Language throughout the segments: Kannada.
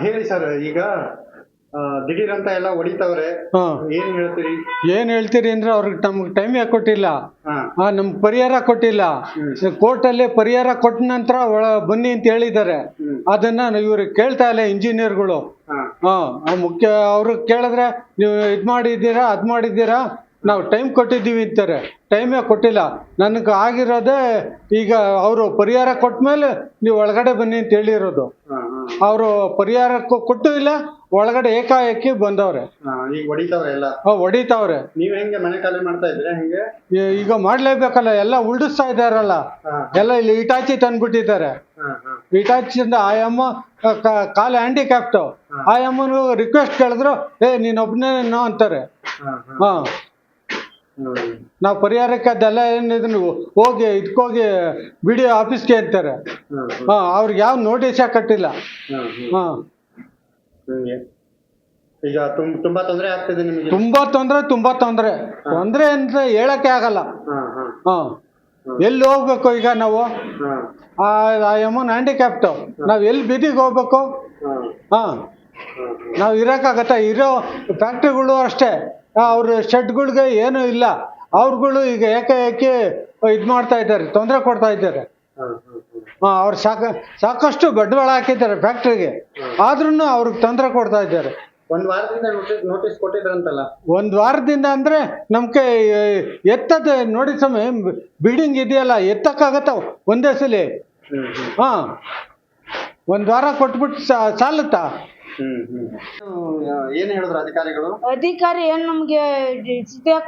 ಹೇಳಿ ಸರ್. ಈಗ ದಿಢೀರ್ ಅಂತ ಎಲ್ಲ ಹೊಡಿತಾವ್ರೆ, ಏನ್ ಹೇಳ್ತೀರಿ? ಏನ್ ಹೇಳ್ತೀರಿ ಅಂದ್ರೆ ಅವ್ರಿಗೆ ನಮ್ಗೆ ಟೈಮ್ ಯಾಕೆ ಕೊಟ್ಟಿಲ್ಲ, ನಮ್ಗೆ ಪರಿಹಾರ ಕೊಟ್ಟಿಲ್ಲ. ಕೋರ್ಟಲ್ಲಿ ಪರಿಹಾರ ಕೊಟ್ಟ ನಂತರ ಬನ್ನಿ ಅಂತ ಹೇಳಿದ್ದಾರೆ. ಅದನ್ನ ಇವ್ರಿಗೆ ಕೇಳ್ತಾ ಇಲ್ಲ ಇಂಜಿನಿಯರ್ಗಳು. ಮುಖ್ಯ ಅವ್ರಿಗೆ ಕೇಳಿದ್ರೆ ನೀವು ಇದ್ ಮಾಡಿದ್ದೀರಾ ಅದ್ ಮಾಡಿದ್ದೀರಾ, ನಾವು ಟೈಮ್ ಕೊಟ್ಟಿದ್ದೀವಿ ಅಂತಾರೆ. ಟೈಮೇ ಕೊಟ್ಟಿಲ್ಲ. ನನಗೆ ಆಗಿರೋದೇ ಈಗ ಅವರು ಪರಿಹಾರ ಕೊಟ್ಟ ಮೇಲೆ ನೀವು ಒಳಗಡೆ ಬನ್ನಿ ಅಂತ ಹೇಳಿರೋದು. ಅವರು ಪರಿಹಾರ ಕೊಟ್ಟು ಇಲ್ಲ, ಒಳಗಡೆ ಏಕಾಏಕಿ ಬಂದವ್ರೆ. ಹೊಡಿತಾವ್ರೆ. ನೀವ್ ಹೆಂಗೆ ಮನೆ ಖಾಲಿ ಮಾಡ್ತಾ ಇದ್ರೆ ಹೆಂಗೆ? ಈಗ ಮಾಡ್ಲೇಬೇಕಲ್ಲ, ಎಲ್ಲ ಉಲ್ಡಿಸ್ತಾ ಇದಾರಲ್ಲ. ಎಲ್ಲ ಇಲ್ಲಿ ಇಟಾಚಿ ತಂದ್ಬಿಟ್ಟಿದ್ದಾರೆ. ಇಟಾಚಿಯಿಂದ ಆಯಮ್ಮ ಕಾಲು ಹ್ಯಾಂಡಿಕ್ಯಾಪ್ಟು. ಆಯಮ್ಮನು ರಿಕ್ವೆಸ್ಟ್ ಕೇಳಿದ್ರು, ನೀನೊಬ್ನೇನೋ ಅಂತಾರೆ. ನಾವು ಪರಿಹಾರಕ್ಕೆ ಅದೆಲ್ಲ ಏನಿದ್ರು ಹೋಗಿ ಇದಕ್ಕೋಗಿ BDO ಆಫೀಸ್ಗೆ ಅಂತಾರೆ. ಅವ್ರಿಗೆ ಯಾವ ನೋಟಿಸ್ ಕಟ್ಟಿಲ್ಲ. ಈಗ ತುಂಬಾ ತೊಂದರೆ ಆಗ್ತಿದೆ ನಿಮಗೆ? ತುಂಬಾ ತೊಂದರೆ ಅಂತ ಹೇಳಕ್ಕೆ ಆಗಲ್ಲ. ಎಲ್ಲಿ ಹೋಗ್ಬೇಕು ಈಗ ನಾವು? ಎಮ್ಮನ್ ಹ್ಯಾಂಡಿಕ್ಯಾಪ್ಟು, ನಾವ್ ಎಲ್ಲಿ ಬೀದಿಗೆ ಹೋಗ್ಬೇಕು? ನಾವು ಇರೋಕ್ಕಾಗತ್ತ? ಇರೋ ಫ್ಯಾಕ್ಟ್ರಿಗಳು ಅಷ್ಟೇ, ಅವ್ರ ಶೆಡ್ಗಳಿಗೆ ಏನೂ ಇಲ್ಲ. ಅವ್ರುಗಳು ಈಗ ಏಕಾಏಕಿ ಇದು ಮಾಡ್ತಾ ಇದ್ದಾರೆ, ತೊಂದರೆ ಕೊಡ್ತಾ ಇದ್ದಾರೆ. ಅವ್ರು ಸಾಕಷ್ಟು ಬಂಡವಾಳ ಹಾಕಿದ್ದಾರೆ ಫ್ಯಾಕ್ಟ್ರಿಗೆ, ಆದ್ರೂ ಅವ್ರಿಗೆ ತೊಂದರೆ ಕೊಡ್ತಾ ಇದ್ದಾರೆ. ಒಂದ್ ವಾರದಿಂದ ನೋಟಿಸ್ ಕೊಟ್ಟಿದ್ರಂತಲ್ಲ? ಒಂದ್ ವಾರದಿಂದ ಅಂದ್ರೆ ನಮ್ಗೆ ಎತ್ತದ ನೋಡಿ ಸಮಯ ಬಿಲ್ಡಿಂಗ್ ಇದೆಯಲ್ಲ, ಎತ್ತಕ್ಕಾಗತ್ತ ಒಂದೇ ಸಲ? ಒಂದ್ ವಾರ ಕೊಟ್ಬಿಟ್ಟು ಸಾಲುತ್ತಾ? ಏನ್ ಹೇಳಿದ್ರು ಅಧಿಕಾರಿಗಳು? ಅಧಿಕಾರಿ ಏನ್ ನಮ್ಗೆ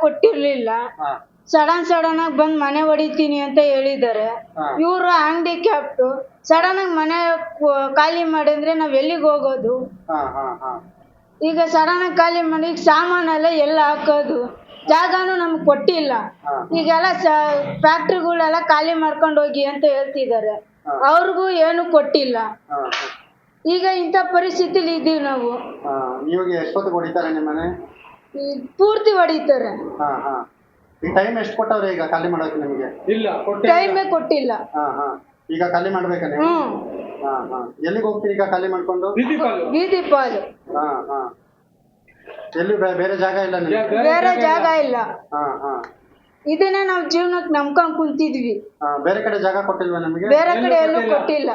ಕೊಟ್ಟಿರ್ಲಿಲ್ಲ. ಸಡನ್ ಆಗಿ ಬಂದ್ ಮನೆ ಹೊಡಿತೀನಿ ಅಂತ ಹೇಳಿದ್ದಾರೆ. ಇವ್ರು ಹ್ಯಾಂಡಿಕ್ಯಾಪ್ಟ್, ಸಡನ್ ಆಗಿ ಮನೆ ಖಾಲಿ ಮಾಡಿದ್ರೆ ನಾವ್ ಎಲ್ಲಿಗೆ ಹೋಗೋದು? ಈಗ ಸಡನ್ ಆಗಿ ಖಾಲಿ ಮಾಡಿ ಸಾಮಾನೆಲ್ಲ ಎಲ್ಲ ಹಾಕೋದು, ಜಾಗನೂ ನಮ್ಗೆ ಕೊಟ್ಟಿಲ್ಲ. ಈಗೆಲ್ಲ ಫ್ಯಾಕ್ಟ್ರಿಗಳೆಲ್ಲ ಖಾಲಿ ಮಾಡ್ಕೊಂಡು ಹೋಗಿ ಅಂತ ಹೇಳ್ತಿದ್ದಾರೆ. ಅವ್ರಿಗೂ ಏನು ಕೊಟ್ಟಿಲ್ಲ. ಈಗ ಇಂಥ ಪರಿಸ್ಥಿತಿಲಿ ಇದ್ದೀವಿ ನಾವು. ಪೂರ್ತಿ ಹೊಡಿತಾರೆ. ಟೈಮ್ ಎಷ್ಟು ಕೊಟ್ಟವ್ರೆ ಈಗ ಖಾಲಿ ಮಾಡೋಕೆ? ನಿಮಗೆ ಟೈಮೇ ಕೊಟ್ಟಿಲ್ಲ. ಈಗ ಖಾಲಿ ಮಾಡ್ಬೇಕಾ ನೀವು? ಎಲ್ಲಿಗೆ ಹೋಗ್ತೀರಿ ಈಗ ಖಾಲಿ ಮಾಡ್ಕೊಂಡು? ಬೀದಿ ಪಾಲು. ಎಲ್ಲಿ ಬೇರೆ ಜಾಗ ಇಲ್ಲ ನಿಮಗೆ? ಬೇರೆ ಜಾಗ ಇಲ್ಲ. ಇದನ್ನೇ ನಾವು ಜೀವನಕ್ಕೆ ನಂಬ್ಕೊಂಡ್ ಕುಂತಿದ್ವಿ. ಬೇರೆ ಕಡೆ ಜಾಗ ಕೊಟ್ಟಿಲ್ವಾ ನಮಗೆ? ಬೇರೆ ಕಡೆ ಎಲ್ಲೂ ಕೊಟ್ಟಿಲ್ಲ.